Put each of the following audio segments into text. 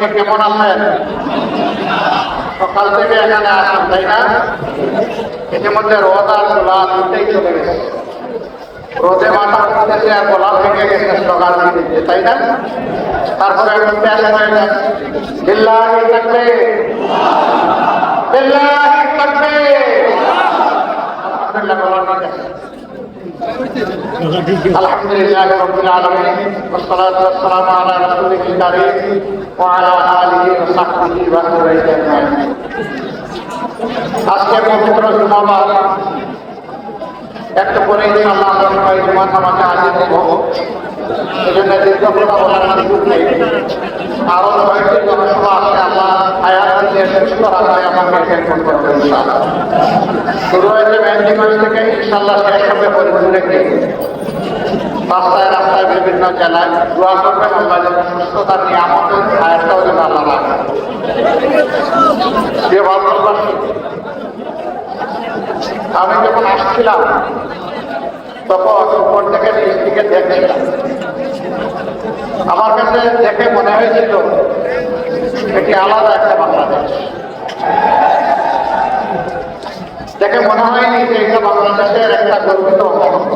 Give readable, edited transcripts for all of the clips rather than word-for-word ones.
থেকে কেমন আছেন? সকাল থেকে এখানে আসেন তাই না? ইতিমধ্যে রোদ আর গোলাপ দুটাই চলে গেছে। রোদে মাথা উঠতেছে আর গোলাপ ভেঙে গেছে সকাল দিতে, তাই না? তারপরে এখন প্যাস হয়ে যায় বিল্লাহি তাকবীর, বিল্লাহি তাকবীর। আলহামদুলিল্লাহ রাব্বিল আলামিন ওয়াসসালাতু ওয়াসসালামু আলা রাসূলিল কারীম ওয়া আলা আলিহি ওয়া সাহবিহি ওয়া সাল্লাম। আজকে পবিত্র জুমাবার একটু পরে ইনশাআল্লাহ আমরা সবাই জুমার নামাজে হাজির হব। এজন্য দীর্ঘ কথা বলার সুযোগ নেই। আরো কয়েকটি জনসভা আছে, আল্লাহ হায়াত দিয়ে সুস্থ রাখায় আমাকে টেনশন করবে ইনশাআল্লাহ। শুরু হয়েছে মেহেন্দিগঞ্জ থেকে, ইনশাআল্লাহ শেষ হবে ফরিদপুরে গিয়ে। রাস্তায় রাস্তায় বিভিন্ন জেলায় দোয়া করবেন আল্লাহ যেন সুস্থতার নিয়ামত হায়াতটাও যেন আল্লাহ রাখে। আমি যখন আসছিলাম তখন উপর থেকে নিচ দিকে দেখছিলাম, আমার কাছে দেখে মনে হয়েছিল এটি আলাদা একটা বাংলাদেশ। দেখে মনে হয়নি যে এটা বাংলাদেশের একটা গর্বিত অংশ।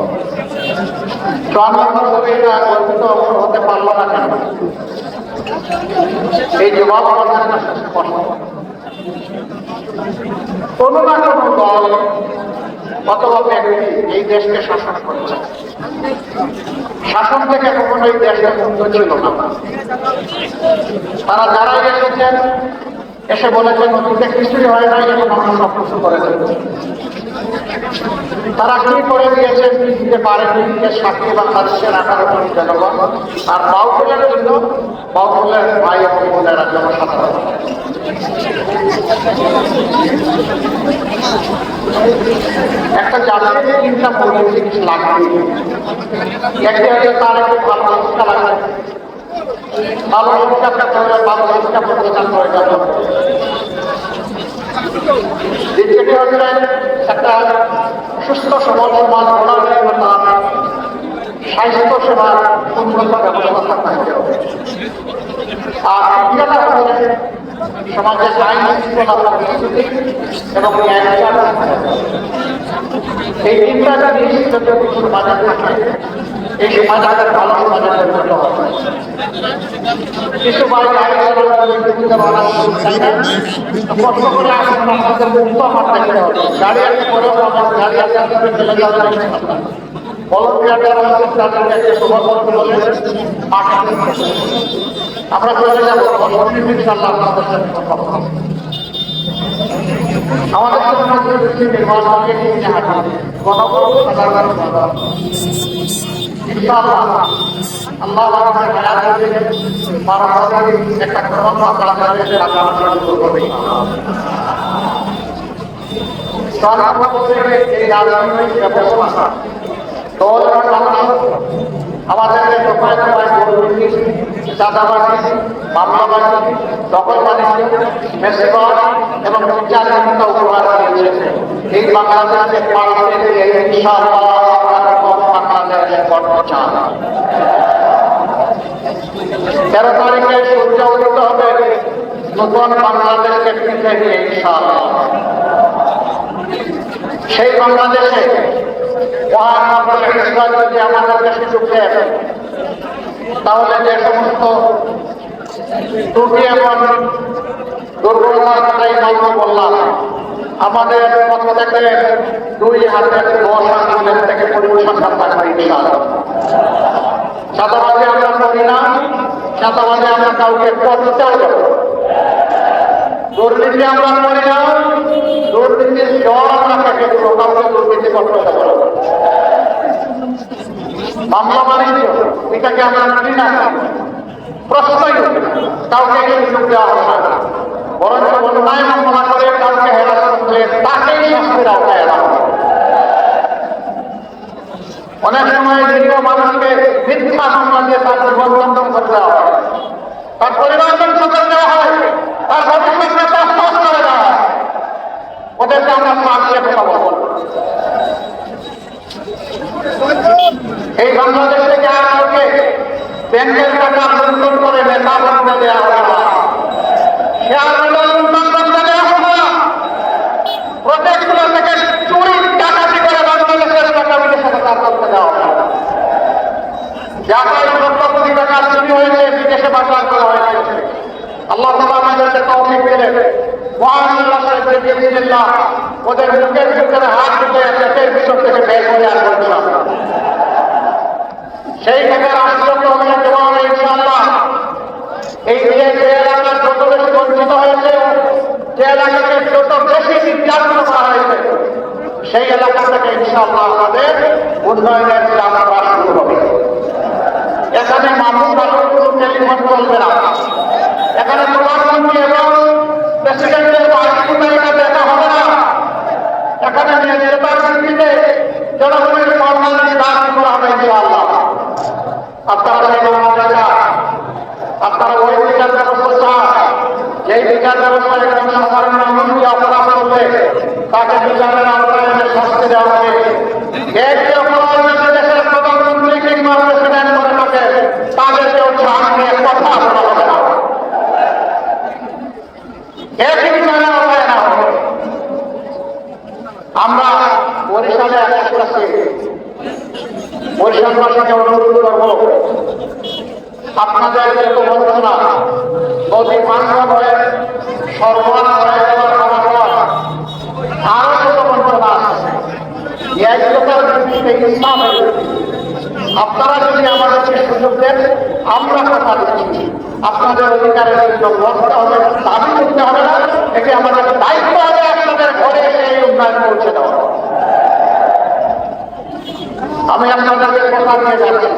54 বছরে এটা গর্বিত অংশ হতে পারল না কেন? এই জবাব আমাদের কাছে স্পষ্ট। কোনো না কোনো দল অথবা ব্যক্তি এই দেশকে শাসন করছে। শাসন থেকে কখনো এই দেশে মুক্ত ছিল না। তারা যারাই এসেছেন এসে বলেছেন অতীতে কিছুই হয় নাই, এখন আমরা সব কিছু করে দেবো। তারা কি করে দিয়েছেন দিতে পারেনি, সাক্ষী বাংলাদেশের 18 কোটি জনগণ আর বাউফলের জন্য বাউফলের ভাই এবং বোনেরা জনসাধারণ। একটা জাতির চিন্তা পলিটিক্স লাগবে। একটি হচ্ছে তার একটু ভালো শিক্ষা লাগবে, ভালো শিক্ষা করে ভালো শিক্ষা প্রতিষ্ঠান করে যাবে। দ্বিতীয়টি হচ্ছে একটা সুস্থ সবল সমাজ গড়ার জন্য তার স্বাস্থ্য সেবার উন্নত ব্যবস্থা থাকতে হবে। আর তৃতীয়টা হচ্ছে সমাজের আইন শৃঙ্খলা পরিস্থিতি এবং এই তিনটা জিনিস যদি সমাজে থাকে এই সমাজ আগে ভালো সমাজে পরিণত হবে। কিছু বাইরে কষ্ট করে আসেন আপনাদের মুক্ত আমার দেখতে হবে। গাড়ি আসতে পরেও আমার গাড়ি আসতে চলে যাওয়া আমরা চলে যাবো আমাদের নির্বাচনকে আমাদের চাঁদাবাজি, মামলাবাজি, দখলবাজি, মেসেবাজ এবং বিচারহীনতা উপহার দিয়েছে। এই বাংলাদেশকে পাল্টে দিয়ে বাংলাদেশ গঠন চান। 13 তারিখে সূর্য উদিত হবে নতুন বাংলাদেশকে পিঠে নিয়ে ইনশাআল্লাহ। সেই বাংলাদেশে যদি আমাদেরকে সুযোগ দেয় তাহলে যে সমস্ত ত্রুটি এবং দুর্বলতার কথাই গল্প বললাম, আমাদের পক্ষ থেকে 2 হাতের 10 আঙ্গুলের থেকে পরিবেশন থাকবে ইনশাআল্লাহ। চাঁদাবাজি আমরা করি না, চাঁদাবাজি আমরা কাউকে করতেও দেব। দুর্নীতি আমরা করি না, দুর্নীতির জল আমরা কাকে দেবো, কাউকে দুর্নীতি করতে দেব না। মামলা বাণিজ্য এটাকে আমরা মানি না, প্রশ্নই কাউকে সুযোগ দেওয়া হবে না। বরঞ্চ অন্যায় মামলা করে কাউকে হেরাসত করে তাকেই শাস্তির আওতায় আনা হবে। অনেক সময় দীর্ঘ মানুষকে মিথ্যা মামলা দিয়ে তার জীবন বন্ধন করে দেওয়া হয়, তার পরিবার ধ্বংস করে দেওয়া হয়, তার ভবিষ্যৎকে তছনছ করে দেওয়া হয়। ওদেরকে আমরা সাহায্যে কথা বলব। এই বাংলাদেশ থেকে আমাকে ব্যাংকের টাকা লুণ্ঠন করে নেতা বানিয়ে দেওয়া হয়, বাজার করা হয়েছে। আল্লাহ তাআলা আমাদেরকে তৌফিক দিলেন। মহান আল্লাহ সাহেবের বিসমিল্লাহ ওদের মুখের ভিতরে হাত ঢুকে পেটের ভিতর থেকে বের করে আনবো ইনশাআল্লাহ। সেই থেকে রাষ্ট্রীয় হবে দেওয়া হবে ইনশাআল্লাহ। এই যে এলাকা যত বেশি বঞ্চিত হয়েছে, যে এলাকাকে যত বেশি নির্যাতন করা হয়েছে, সেই এলাকা থেকে ইনশাআল্লাহ আমাদের উন্নয়নের যাত্রা শুরু হবে। এখানে মামুন বাবুর কোনো টেলিফোন চলবে না। এখানে প্রধানমন্ত্রী এবং প্রেসিডেন্টের বাড়িটা দেখা হবে না। এখানে নেতার ভিত্তিতে জনগণের কল্যাণের কাজ করা হবে ইনশাআল্লাহ। আপনারা আপনারা ওই বিচার ব্যবস্থা, যেই বিচার ব্যবস্থা একদম সাধারণ মানুষকে অপরাধ করবে তাকে বিচারের আওতায় শাস্তি দেওয়া হবে। দেশের প্রধানমন্ত্রী কিংবা প্রেসিডেন্ট করে থাকে তাদেরকেও ছাড় নিয়ে কথা বলা হবে না। একই বিচারের আওতায় না হবে। আমরা বরিশালে আসছি, বরিশালবাসীকে অনুরোধ করব আপনাদের যত বঞ্চনা নদী মানব হয়ে সর্বনা হয়ে যাওয়ার খাওয়া আরো যত বঞ্চনা আছে, আপনারা যদি আমাদেরকে সুযোগ দেন আমরা কথা দিচ্ছি আপনাদের অধিকারের জন্য লড়তে হবে, দাবি করতে হবে না। এটি আমাদের দায়িত্ব হবে আপনাদের ঘরে এসে এই উন্নয়ন পৌঁছে দেওয়া। আমি আপনাদেরকে কথা দিয়ে যাচ্ছি,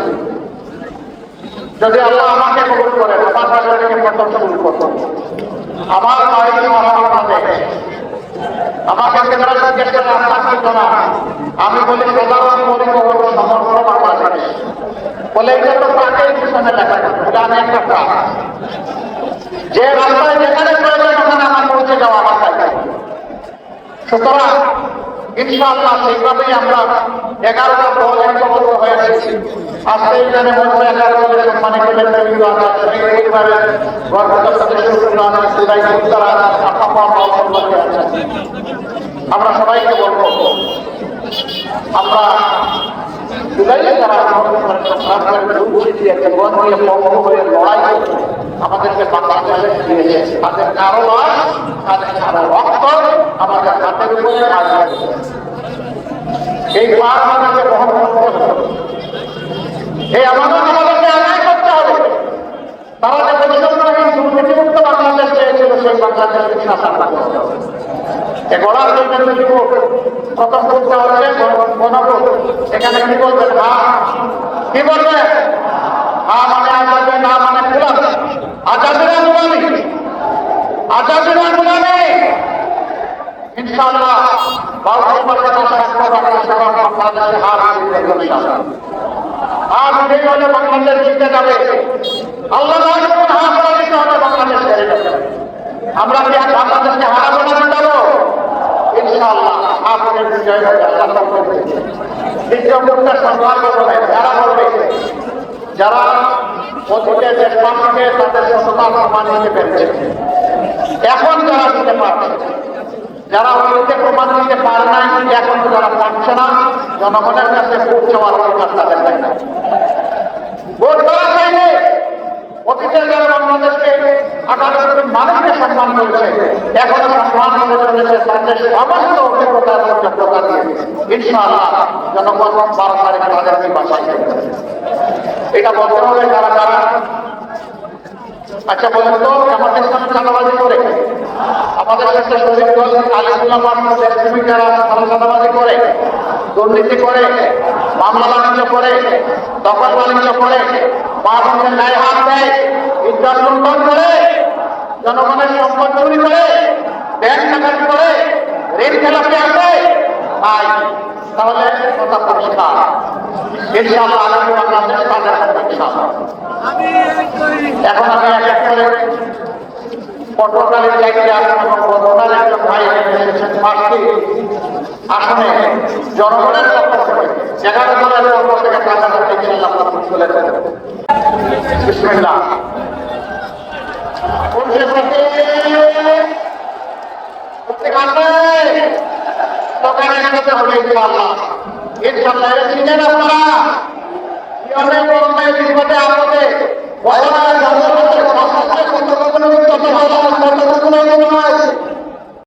যদি আল্লাহ আমাকে কবুল করেন আমার বাসা থেকে প্রথম কবুল করতেন। আমার বাড়ি মহাবাংলাদেশ, আমাকে যারা জিজ্ঞেস করে রাস্তা ছিল না, আমি বলি সাধারণ পরিবহন সমগ্র বাংলাদেশ। বলে এটা তো পাটের পিছনে লেখা, বলে আমি একটা ট্রাক, যে রাস্তায় যেখানে প্রয়োজন ওখানে আমার পৌঁছে যাওয়া আমার দায়িত্ব। সুতরাং ইনশাআল্লাহ সেইভাবেই আমরা 11টা দল একত্র হয়েছি। আজকে এখানে মধ্যে 11 দলের সম্মানে গেলেন পরিবারের গর্ভত সদস্যগুলো আমরা সবাইকে বলবো আমরা লড়াই আমাদেরকে বাংলাদেশে দিয়েছে। তাদের কারো নয়, তাদের কারো রক্ত আমাদের হাতের উপরে কাজ করে। এই পার আমাদেরকে বহন করতে হবে, এই আমাদেরকে আদায় করতে হবে। তারা যে পরিশ্রমহীন দুর্নীতিমুক্ত বাংলাদেশ চেয়েছিল সেই বাংলাদেশকে সাথে করতে হবে। এ গড়ার জন্য প্রথম করতে হচ্ছে গণভোট। এখানে কি বলবেন? কি বলবেন? মানে আজাদের, না মানে খোলা আজাদের গুলামি, আজাদের গুলামি। ইনশাআল্লাহ বাংলাদেশ জিতে যাবে। আল্লাহ বাংলাদেশ ছেড়ে যাবে। আমরা কি বাংলাদেশকে হারাবো না যাবো? ইনশাআল্লাহ আপনাদের বিজয় হবে। দ্বিতীয় মুখটা সংগ্রাম করবে যারা বলবে, যারা অতীতে দেশবাসীকে তাদের সততা প্রমাণ দিতে পেরেছে, এখন যারা দিতে পারছে, যারা অতীতে প্রমাণ দিতে পারে নাই, এখন যারা পারছে না, জনগণের কাছে ভোট চাওয়ার অধিকার তাদের নাই। ভোট করা চাইলে অতীতে যারা বাংলাদেশকে 18 কোটি মানুষকে সম্মান করেছে, এখনো সম্মান করে চলেছে তাদের সমস্ত অভিজ্ঞতার যোগ্যতা দিয়ে। ইনশাআল্লাহ জনগণ 12 তারিখে তাদেরকে বাঁচাইতে হবে। এটা বলতে হবে যারা যারা। আচ্ছা বলুন তো, আমাদের সামনে চাঁদাবাজি করে আমাদের সাথে শরীর দল যারা চাঁদাবাজি করে, দুর্নীতি করে, মামলা বাণিজ্য করে, দখল বাণিজ্য করে, মানুষের ন্যায় হাত দেয়, ইজ্জত লুণ্ঠন করে, জনগণের সম্পদ চুরি করে, ব্যাংক ডাকাতি করে, ঋণ খেলাপি আসে, তাহলে কথা পরিষ্কার। ইনশাআল্লাহ আগামী বাংলাদেশ তাদের ইনশাআল্লাহ। এখন আমি এক এক করে পটুয়াখালীর জায়গায় ওনার একজন ভাই এসেছেন 5টি আসনে জনগণের পক্ষ থেকে 11 দলের পক্ষ থেকে তাদের ইনশাআল্লাহ আপনারা তুলে দেবেন। বিসমিল্লাহ। দোকানের সাথে হবে ইনশাআল্লাহ। ইনশাআল্লাহ চিনেন আপনারা কি অনেক